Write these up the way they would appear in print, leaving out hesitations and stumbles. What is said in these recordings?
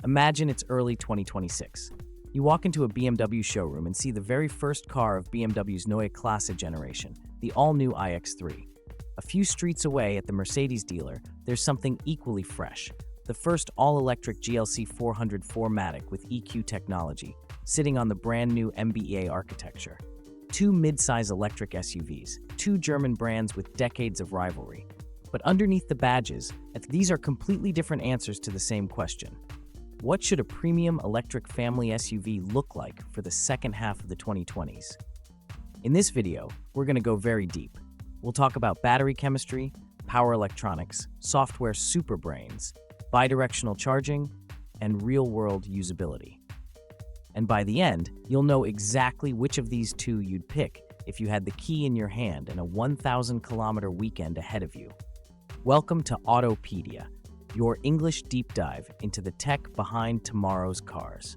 Imagine it's early 2026. You walk into a BMW showroom and see the very first car of BMW's Neue Klasse generation, the all-new iX3. A few streets away at the Mercedes dealer, there's something equally fresh. The first all-electric GLC 400 4MATIC with EQ technology, sitting on the brand-new MB.EA architecture. Two mid-size electric SUVs, two German brands with decades of rivalry. But underneath the badges, these are completely different answers to the same question. What should a premium electric family SUV look like for the second half of the 2020s? In this video, we're going to go very deep. We'll talk about battery chemistry, power electronics, software superbrains, bidirectional charging, and real-world usability. And by the end, you'll know exactly which of these two you'd pick if you had the key in your hand and a 1,000-kilometer weekend ahead of you. Welcome to AutoPedia, your English deep dive into the tech behind tomorrow's cars.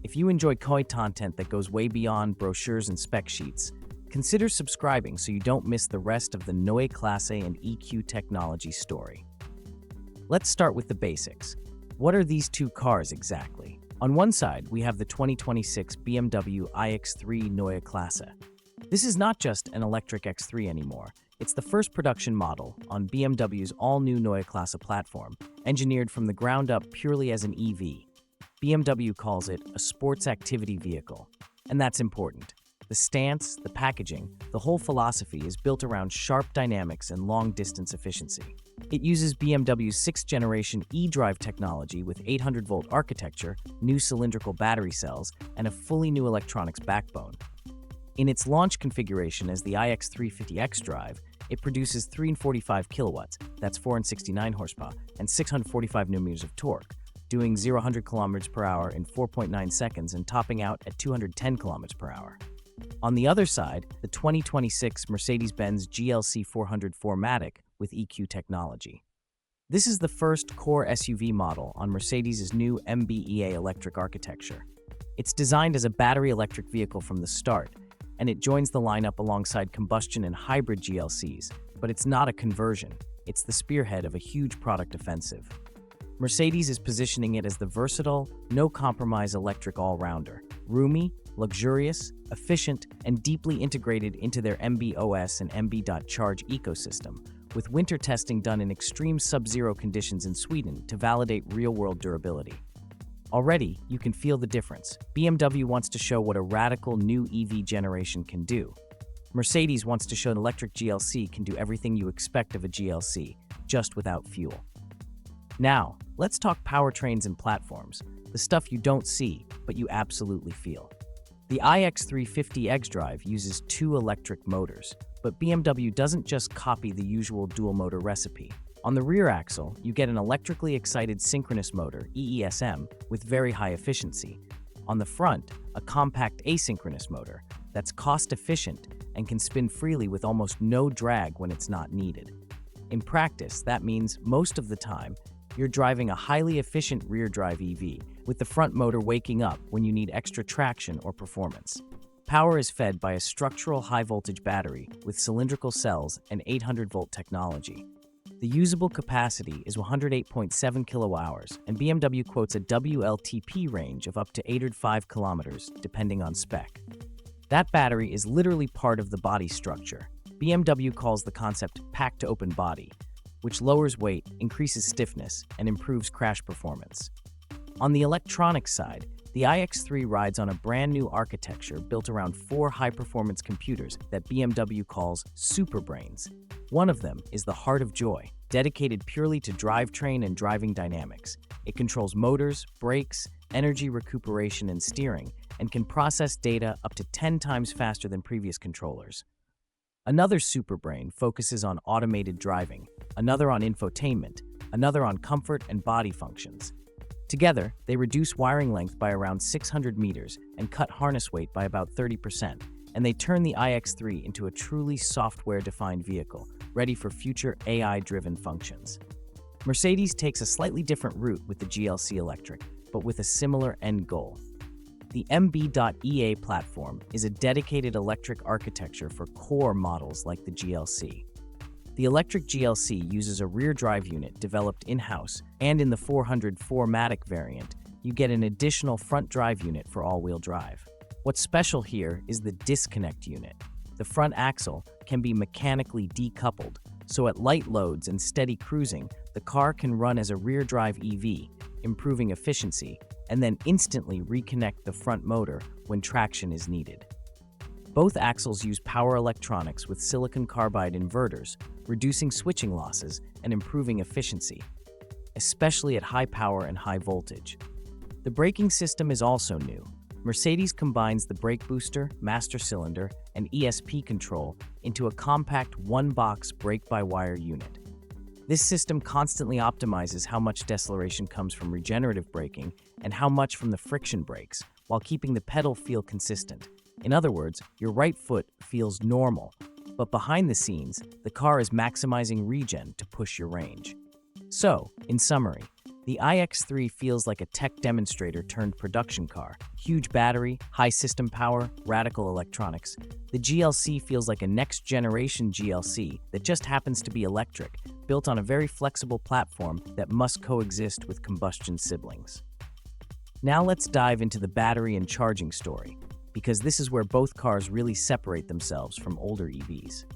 If you enjoy content that goes way beyond brochures and spec sheets, consider subscribing so you don't miss the rest of the Neue Klasse and EQ technology story. Let's start with the basics. What are these two cars exactly? On one side, we have the 2026 BMW iX3 Neue Klasse. This is not just an electric X3 anymore. It's the first production model on BMW's all-new Neue Klasse platform, engineered from the ground up purely as an EV. BMW calls it a sports activity vehicle, and that's important. The stance, the packaging, the whole philosophy is built around sharp dynamics and long-distance efficiency. It uses BMW's 6th-generation eDrive technology with 800-volt architecture, new cylindrical battery cells, and a fully new electronics backbone. In its launch configuration as the iX3 xDrive, it produces 345 kilowatts, that's 469 horsepower, and 645 newton-meters of torque, doing 0-100 kilometers per hour in 4.9 seconds and topping out at 210 kilometers per hour. On the other side, the 2026 Mercedes-Benz GLC 400 4MATIC with EQ technology. This is the first core SUV model on Mercedes' new MB.EA electric architecture. It's designed as a battery electric vehicle from the start, and it joins the lineup alongside combustion and hybrid GLCs, but it's not a conversion. It's the spearhead of a huge product offensive. Mercedes is positioning it as the versatile, no-compromise electric all-rounder, roomy, luxurious, efficient, and deeply integrated into their MB.OS and MB.Charge ecosystem, with winter testing done in extreme sub-zero conditions in Sweden to validate real-world durability. Already, you can feel the difference. BMW wants to show what a radical new EV generation can do. Mercedes wants to show an electric GLC can do everything you expect of a GLC, just without fuel. Now, let's talk powertrains and platforms, the stuff you don't see, but you absolutely feel. The iX3 xDrive uses two electric motors, but BMW doesn't just copy the usual dual-motor recipe. On the rear axle, you get an electrically excited synchronous motor, EESM, with very high efficiency. On the front, a compact asynchronous motor that's cost-efficient and can spin freely with almost no drag when it's not needed. In practice, that means most of the time, you're driving a highly efficient rear-drive EV, with the front motor waking up when you need extra traction or performance. Power is fed by a structural high-voltage battery with cylindrical cells and 800-volt technology. The usable capacity is 108.7 kilowatt-hours, and BMW quotes a WLTP range of up to 805 kilometers, depending on spec. That battery is literally part of the body structure. BMW calls the concept pack-to-open body, which lowers weight, increases stiffness, and improves crash performance. On the electronics side, the iX3 rides on a brand new architecture built around 4 high-performance computers that BMW calls superbrains. One of them is the Heart of Joy, dedicated purely to drivetrain and driving dynamics. It controls motors, brakes, energy recuperation, and steering, and can process data up to 10 times faster than previous controllers. Another superbrain focuses on automated driving, another on infotainment, another on comfort and body functions. Together, they reduce wiring length by around 600 meters and cut harness weight by about 30%, and they turn the iX3 into a truly software-defined vehicle, ready for future AI-driven functions. Mercedes takes a slightly different route with the GLC Electric, but with a similar end goal. The MB.EA platform is a dedicated electric architecture for core models like the GLC. The electric GLC uses a rear drive unit developed in-house, and in the 400 4MATIC variant, you get an additional front drive unit for all-wheel drive. What's special here is the disconnect unit. The front axle can be mechanically decoupled, so at light loads and steady cruising, the car can run as a rear-drive EV, improving efficiency, and then instantly reconnect the front motor when traction is needed. Both axles use power electronics with silicon carbide inverters, reducing switching losses and improving efficiency, especially at high power and high voltage. The braking system is also new. Mercedes combines the brake booster, master cylinder, and ESP control into a compact one-box brake-by-wire unit. This system constantly optimizes how much deceleration comes from regenerative braking and how much from the friction brakes, while keeping the pedal feel consistent. In other words, your right foot feels normal, but behind the scenes, the car is maximizing regen to push your range. So, in summary, the iX3 feels like a tech demonstrator turned production car. Huge battery, high system power, radical electronics. The GLC feels like a next-generation GLC that just happens to be electric, built on a very flexible platform that must coexist with combustion siblings. Now let's dive into the battery and charging story, because this is where both cars really separate themselves from older EVs.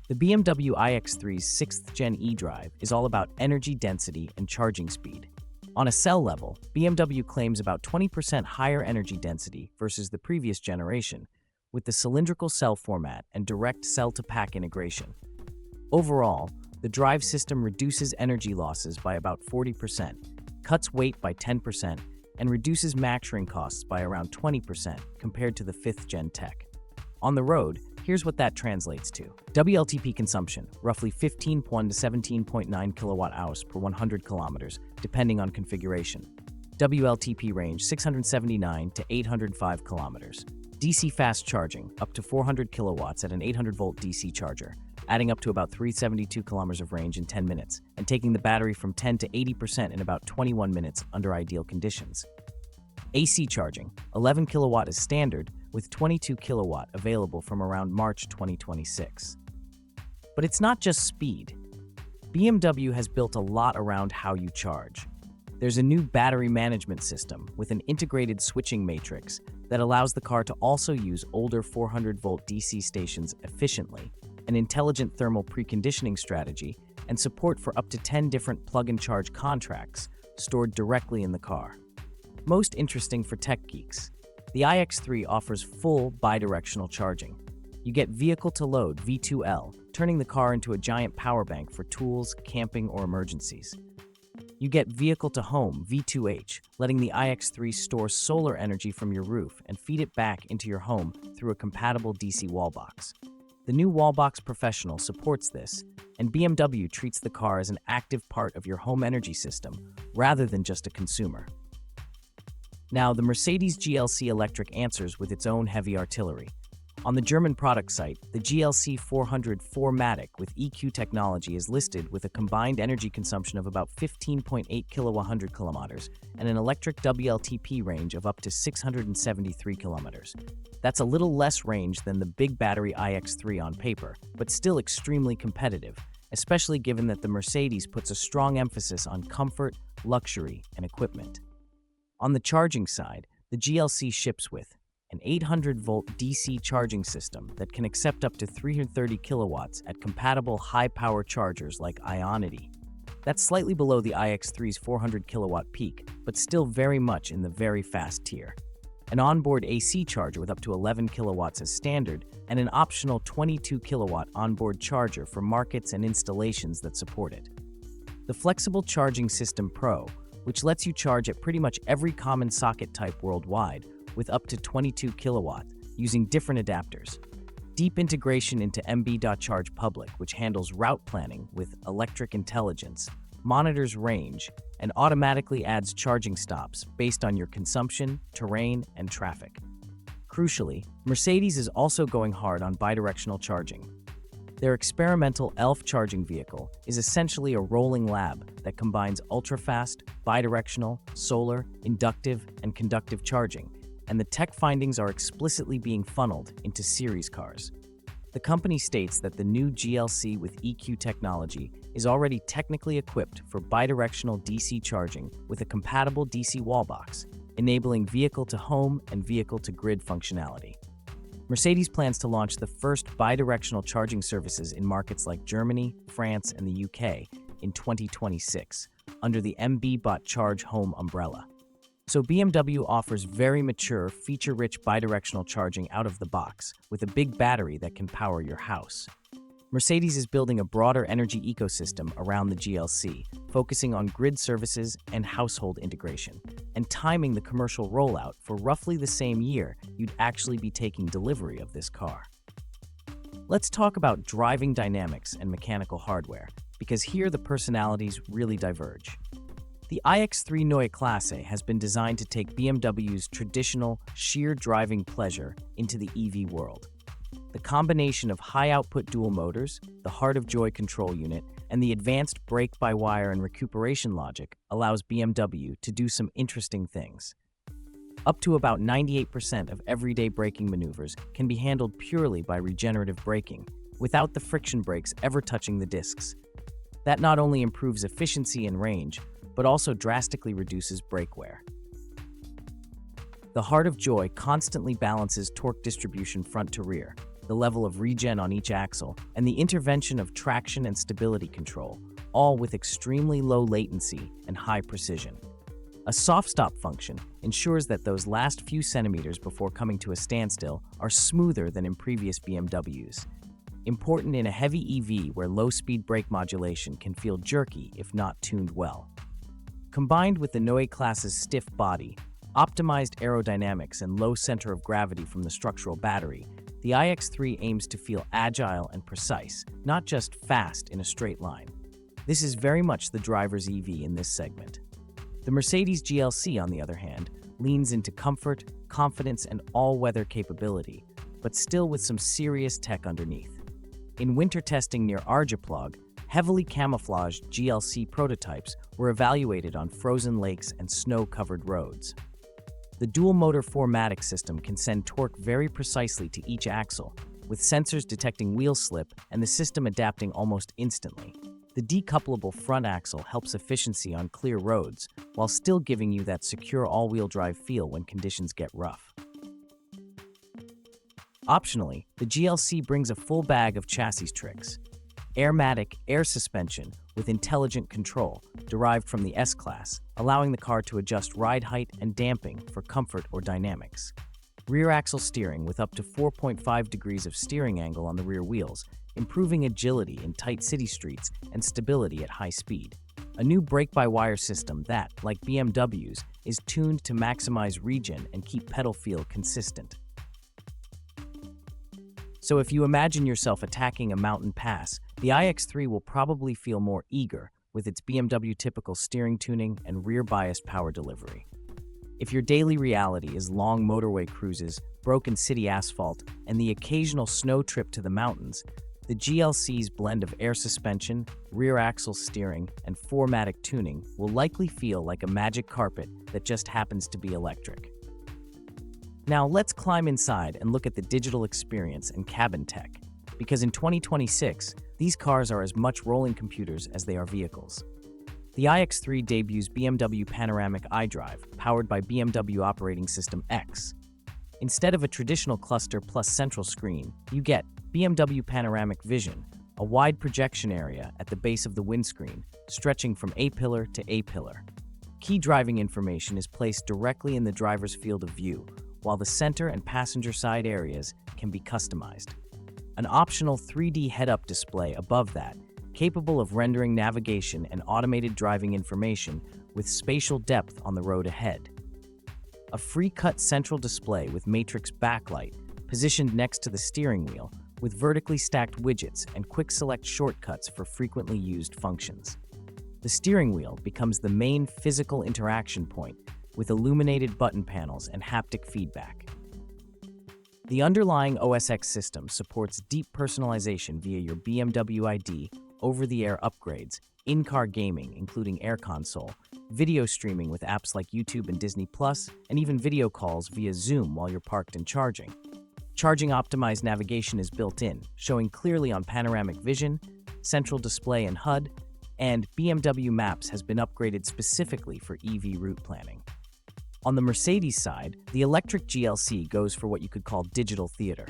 The BMW iX3's 6th-gen eDrive is all about energy density and charging speed. On a cell level, BMW claims about 20% higher energy density versus the previous generation, with the cylindrical cell format and direct cell-to-pack integration. Overall, the drive system reduces energy losses by about 40%, cuts weight by 10%, and reduces manufacturing costs by around 20% compared to the 5th-gen tech. On the road, here's what that translates to. WLTP consumption, roughly 15.1 to 17.9 kilowatt-hours per 100 kilometers, depending on configuration. WLTP range, 679 to 805 kilometers. DC fast charging, up to 400 kilowatts at an 800-volt DC charger, adding up to about 372 kilometers of range in 10 minutes, and taking the battery from 10 to 80% in about 21 minutes under ideal conditions. AC charging, 11 kilowatt is standard, with 22 kilowatt available from around March 2026. But it's not just speed. BMW has built a lot around how you charge. There's a new battery management system with an integrated switching matrix that allows the car to also use older 400-volt DC stations efficiently, an intelligent thermal preconditioning strategy, and support for up to 10 different plug-and-charge contracts stored directly in the car. Most interesting for tech geeks, the iX3 offers full bidirectional charging. You get vehicle-to-load V2L, turning the car into a giant power bank for tools, camping, or emergencies. You get vehicle-to-home V2H, letting the iX3 store solar energy from your roof and feed it back into your home through a compatible DC wall box. The new Wallbox Professional supports this, and BMW treats the car as an active part of your home energy system, rather than just a consumer. Now, the Mercedes GLC Electric answers with its own heavy artillery. On the German product site, the GLC 400 4MATIC with EQ technology is listed with a combined energy consumption of about 15.8 kWh kilometers and an electric WLTP range of up to 673 kilometers. That's a little less range than the big battery iX3 on paper, but still extremely competitive, especially given that the Mercedes puts a strong emphasis on comfort, luxury, and equipment. On the charging side, the GLC ships with an 800-volt DC charging system that can accept up to 330 kilowatts at compatible high-power chargers like Ionity. That's slightly below the iX3's 400-kilowatt peak, but still very much in the very fast tier. An onboard AC charger with up to 11 kilowatts as standard, and an optional 22-kilowatt onboard charger for markets and installations that support it. The Flexible Charging System Pro, which lets you charge at pretty much every common socket type worldwide, with up to 22 kilowatts, using different adapters. Deep integration into MB.Charge Public, which handles route planning with electric intelligence, monitors range, and automatically adds charging stops based on your consumption, terrain, and traffic. Crucially, Mercedes is also going hard on bidirectional charging. Their experimental ELF charging vehicle is essentially a rolling lab that combines ultra-fast, bidirectional, solar, inductive, and conductive charging, and the tech findings are explicitly being funneled into series cars. The company states that the new GLC with EQ technology is already technically equipped for bidirectional DC charging with a compatible DC wall box, enabling vehicle-to-home and vehicle-to-grid functionality. Mercedes plans to launch the first bidirectional charging services in markets like Germany, France, and the UK in 2026, under the MB-Bot Charge Home umbrella. So BMW offers very mature, feature-rich bidirectional charging out of the box, with a big battery that can power your house. Mercedes is building a broader energy ecosystem around the GLC, focusing on grid services and household integration, and timing the commercial rollout for roughly the same year you'd actually be taking delivery of this car. Let's talk about driving dynamics and mechanical hardware, because here the personalities really diverge. The iX3 Neue Klasse has been designed to take BMW's traditional, sheer driving pleasure into the EV world. The combination of high-output dual motors, the Heart of Joy control unit, and the advanced brake-by-wire and recuperation logic allows BMW to do some interesting things. Up to about 98% of everyday braking maneuvers can be handled purely by regenerative braking, without the friction brakes ever touching the discs. That not only improves efficiency and range, but also drastically reduces brake wear. The Heart of Joy constantly balances torque distribution front to rear, the level of regen on each axle, and the intervention of traction and stability control, all with extremely low latency and high precision. A soft stop function ensures that those last few centimeters before coming to a standstill are smoother than in previous BMWs. Important in a heavy EV where low-speed brake modulation can feel jerky if not tuned well. Combined with the Neue Klasse's stiff body, optimized aerodynamics, and low center of gravity from the structural battery, the iX3 aims to feel agile and precise, not just fast in a straight line. This is very much the driver's EV in this segment. The Mercedes GLC, on the other hand, leans into comfort, confidence, and all-weather capability, but still with some serious tech underneath. In winter testing near Arjeplog, heavily camouflaged GLC prototypes were evaluated on frozen lakes and snow-covered roads. The dual-motor 4MATIC system can send torque very precisely to each axle, with sensors detecting wheel slip and the system adapting almost instantly. The decoupleable front axle helps efficiency on clear roads, while still giving you that secure all-wheel drive feel when conditions get rough. Optionally, the GLC brings a full bag of chassis tricks. Airmatic air suspension with intelligent control, derived from the S-Class, allowing the car to adjust ride height and damping for comfort or dynamics. Rear axle steering with up to 4.5 degrees of steering angle on the rear wheels, improving agility in tight city streets and stability at high speed. A new brake-by-wire system that, like BMW's, is tuned to maximize regen and keep pedal feel consistent. So if you imagine yourself attacking a mountain pass, the iX3 will probably feel more eager with its BMW typical steering tuning and rear-biased power delivery. If your daily reality is long motorway cruises, broken city asphalt, and the occasional snow trip to the mountains, the GLC's blend of air suspension, rear axle steering, and 4MATIC tuning will likely feel like a magic carpet that just happens to be electric. Now let's climb inside and look at the digital experience and cabin tech, because in 2026, these cars are as much rolling computers as they are vehicles. The iX3 debuts BMW Panoramic iDrive, powered by BMW Operating System X. Instead of a traditional cluster plus central screen, you get BMW Panoramic Vision, a wide projection area at the base of the windscreen, stretching from A-pillar to A-pillar. Key driving information is placed directly in the driver's field of view, while the center and passenger side areas can be customized. An optional 3D head-up display above that, capable of rendering navigation and automated driving information with spatial depth on the road ahead. A free-cut central display with matrix backlight, positioned next to the steering wheel, with vertically stacked widgets and quick-select shortcuts for frequently used functions. The steering wheel becomes the main physical interaction point, with illuminated button panels and haptic feedback. The underlying OS X system supports deep personalization via your BMW ID, over-the-air upgrades, in-car gaming including Air Console, video streaming with apps like YouTube and Disney+, and even video calls via Zoom while you're parked and charging. Charging-optimized navigation is built in, showing clearly on panoramic vision, central display and HUD, and BMW Maps has been upgraded specifically for EV route planning. On the Mercedes side, the electric GLC goes for what you could call digital theater.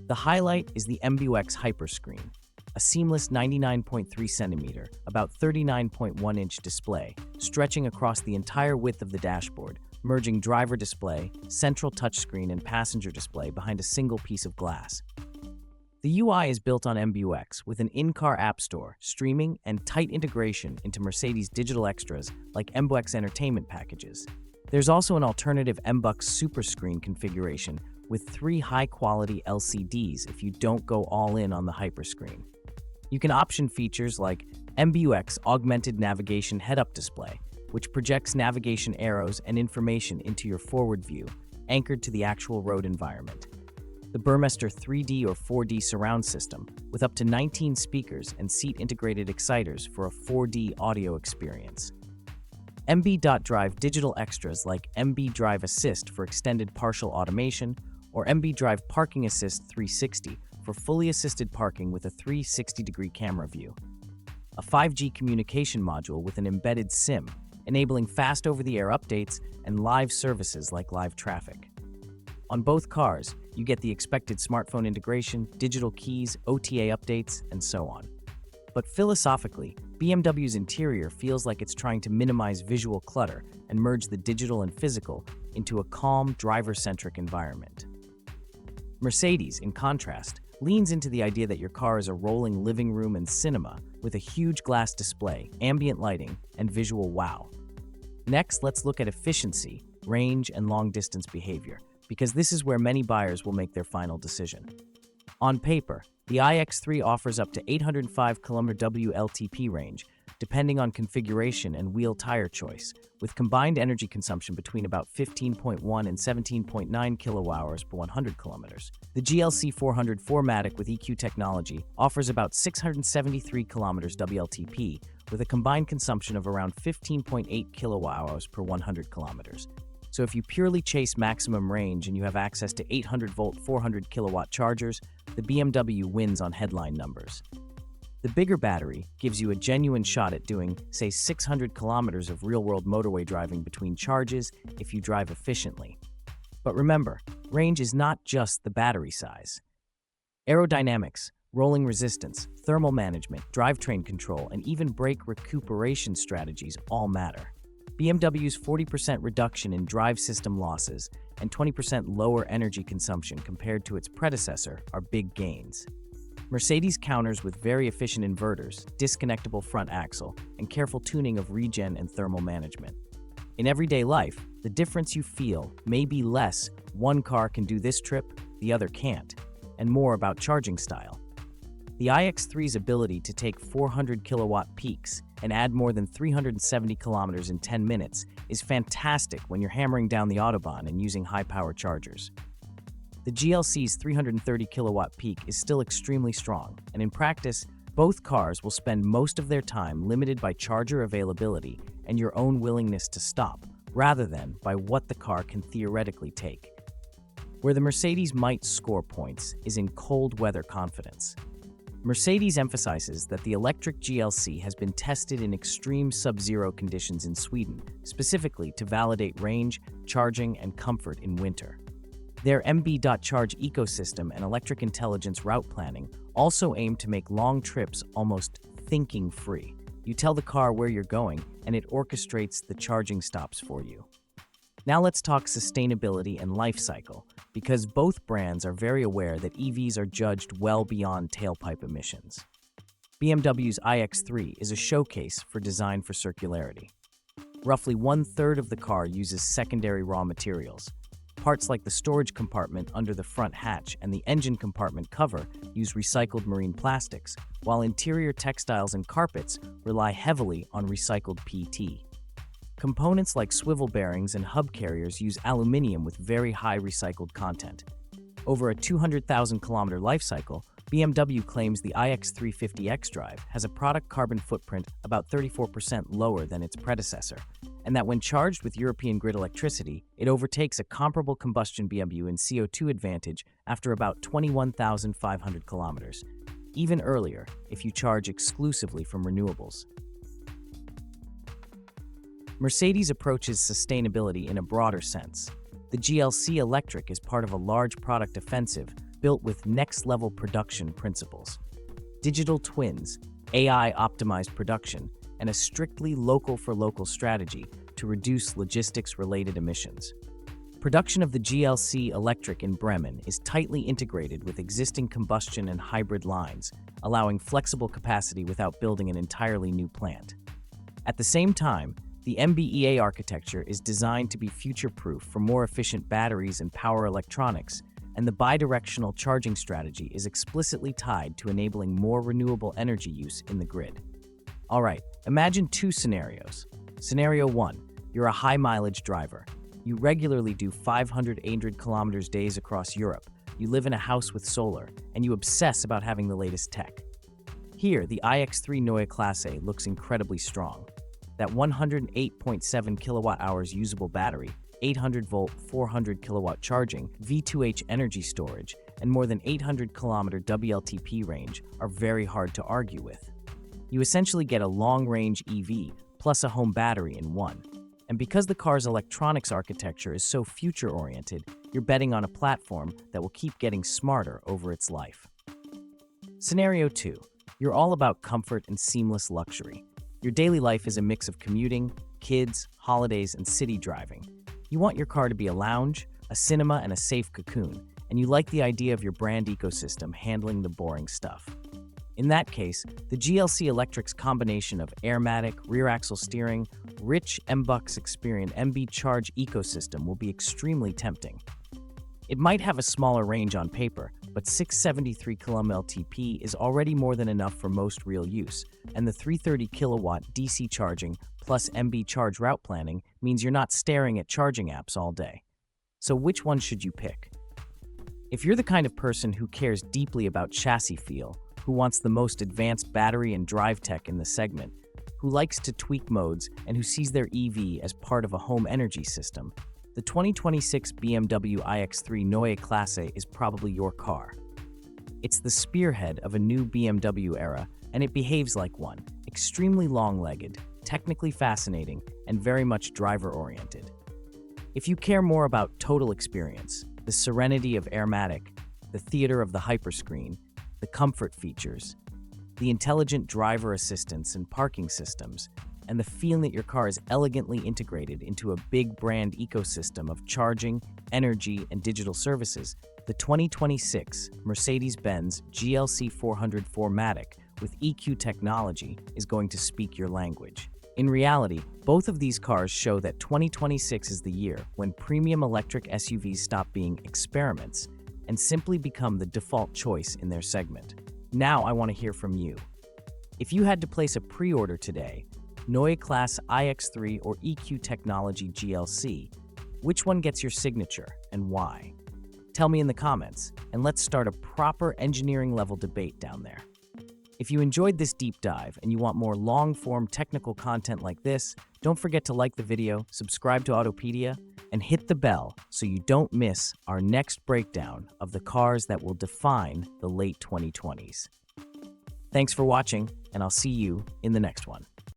The highlight is the MBUX Hyperscreen, a seamless 99.3cm, about 39.1-inch display, stretching across the entire width of the dashboard, merging driver display, central touchscreen, and passenger display behind a single piece of glass. The UI is built on MBUX with an in-car app store, streaming, and tight integration into Mercedes digital extras like MBUX entertainment packages. There's also an alternative MBUX Superscreen configuration with 3 high-quality LCDs if you don't go all in on the Hyperscreen. You can option features like MBUX Augmented Navigation Head-Up Display, which projects navigation arrows and information into your forward view, anchored to the actual road environment. The Burmester 3D or 4D surround system, with up to 19 speakers and seat-integrated exciters for a 4D audio experience. MB.Drive digital extras like MB Drive Assist for extended partial automation, or MB Drive Parking Assist 360 for fully assisted parking with a 360-degree camera view. A 5G communication module with an embedded SIM, enabling fast over-the-air updates and live services like live traffic. On both cars, you get the expected smartphone integration, digital keys, OTA updates, and so on. But philosophically, BMW's interior feels like it's trying to minimize visual clutter and merge the digital and physical into a calm, driver-centric environment. Mercedes, in contrast, leans into the idea that your car is a rolling living room and cinema with a huge glass display, ambient lighting, and visual wow. Next, let's look at efficiency, range, and long-distance behavior, because this is where many buyers will make their final decision. On paper, the iX3 offers up to 805 km WLTP range, depending on configuration and wheel tire choice, with combined energy consumption between about 15.1 and 17.9 kWh per 100 km. The GLC 400 4MATIC with EQ technology offers about 673 km WLTP, with a combined consumption of around 15.8 kWh per 100 km. So if you purely chase maximum range and you have access to 800-volt 400 kilowatt chargers, the BMW wins on headline numbers. The bigger battery gives you a genuine shot at doing, say, 600 kilometers of real-world motorway driving between charges if you drive efficiently. But remember, range is not just the battery size. Aerodynamics, rolling resistance, thermal management, drivetrain control, and even brake recuperation strategies all matter. BMW's 40% reduction in drive system losses and 20% lower energy consumption compared to its predecessor are big gains. Mercedes counters with very efficient inverters, disconnectable front axle, and careful tuning of regen and thermal management. In everyday life, the difference you feel may be less one car can do this trip, the other can't, and more about charging style. The iX3's ability to take 400 kilowatt peaks and add more than 370 kilometers in 10 minutes is fantastic when you're hammering down the Autobahn and using high-power chargers. The GLC's 330 kilowatt peak is still extremely strong, and in practice, both cars will spend most of their time limited by charger availability and your own willingness to stop, rather than by what the car can theoretically take. Where the Mercedes might score points is in cold weather confidence. Mercedes emphasizes that the electric GLC has been tested in extreme sub-zero conditions in Sweden, specifically to validate range, charging, and comfort in winter. Their MB.Charge ecosystem and electric intelligence route planning also aim to make long trips almost thinking-free. You tell the car where you're going, and it orchestrates the charging stops for you. Now let's talk sustainability and life cycle, because both brands are very aware that EVs are judged well beyond tailpipe emissions. BMW's iX3 is a showcase for design for circularity. Roughly 1/3 of the car uses secondary raw materials. Parts like the storage compartment under the front hatch and the engine compartment cover use recycled marine plastics, while interior textiles and carpets rely heavily on recycled PT. Components like swivel bearings and hub carriers use aluminum with very high recycled content. Over a 200,000 kilometer life cycle, BMW claims the iX3 xDrive has a product carbon footprint about 34% lower than its predecessor, and that when charged with European grid electricity, it overtakes a comparable combustion BMW in CO2 advantage after about 21,500 kilometers, even earlier if you charge exclusively from renewables. Mercedes approaches sustainability in a broader sense. The GLC Electric is part of a large product offensive built with next-level production principles. Digital twins, AI-optimized production, and a strictly local-for-local strategy to reduce logistics-related emissions. Production of the GLC Electric in Bremen is tightly integrated with existing combustion and hybrid lines, allowing flexible capacity without building an entirely new plant. At the same time, the MB.EA architecture is designed to be future-proof for more efficient batteries and power electronics, and the bidirectional charging strategy is explicitly tied to enabling more renewable energy use in the grid. All right, imagine two scenarios. Scenario 1, you're a high-mileage driver. You regularly do 500 kilometers days across Europe. You live in a house with solar, and you obsess about having the latest tech. Here, the iX3 Neue Klasse looks incredibly strong. That 108.7 kilowatt-hours usable battery, 800-volt, 400-kilowatt charging, V2H energy storage, and more than 800-kilometer WLTP range are very hard to argue with. You essentially get a long-range EV plus a home battery in one. And because the car's electronics architecture is so future-oriented, you're betting on a platform that will keep getting smarter over its life. Scenario 2. You're all about comfort and seamless luxury. Your daily life is a mix of commuting, kids, holidays, and city driving. You want your car to be a lounge, a cinema, and a safe cocoon, and you like the idea of your brand ecosystem handling the boring stuff. In that case, the GLC Electric's combination of Airmatic, rear-axle steering, rich MBUX experience MB Charge ecosystem will be extremely tempting. It might have a smaller range on paper, but 673 km LTP is already more than enough for most real use, and the 330 kilowatt DC charging plus MB Charge route planning means you're not staring at charging apps all day. So which one should you pick? If you're the kind of person who cares deeply about chassis feel, who wants the most advanced battery and drive tech in the segment, who likes to tweak modes, and who sees their EV as part of a home energy system, the 2026 BMW iX3 Neue Klasse is probably your car. It's the spearhead of a new BMW era, and it behaves like one, extremely long-legged, technically fascinating, and very much driver-oriented. If you care more about total experience, the serenity of Airmatic, the theater of the hyperscreen, the comfort features, the intelligent driver assistance and parking systems, and the feeling that your car is elegantly integrated into a big brand ecosystem of charging, energy, and digital services, the 2026 Mercedes-Benz GLC 404matic with EQ technology is going to speak your language. In reality, both of these cars show that 2026 is the year when premium electric SUVs stop being experiments and simply become the default choice in their segment. Now I want to hear from you. If you had to place a pre-order today, Neue Klasse iX3 or EQ Technology GLC, which one gets your signature and why? Tell me in the comments, and let's start a proper engineering-level debate down there. If you enjoyed this deep dive and you want more long-form technical content like this, don't forget to like the video, subscribe to AutoPedia, and hit the bell so you don't miss our next breakdown of the cars that will define the late 2020s. Thanks for watching, and I'll see you in the next one.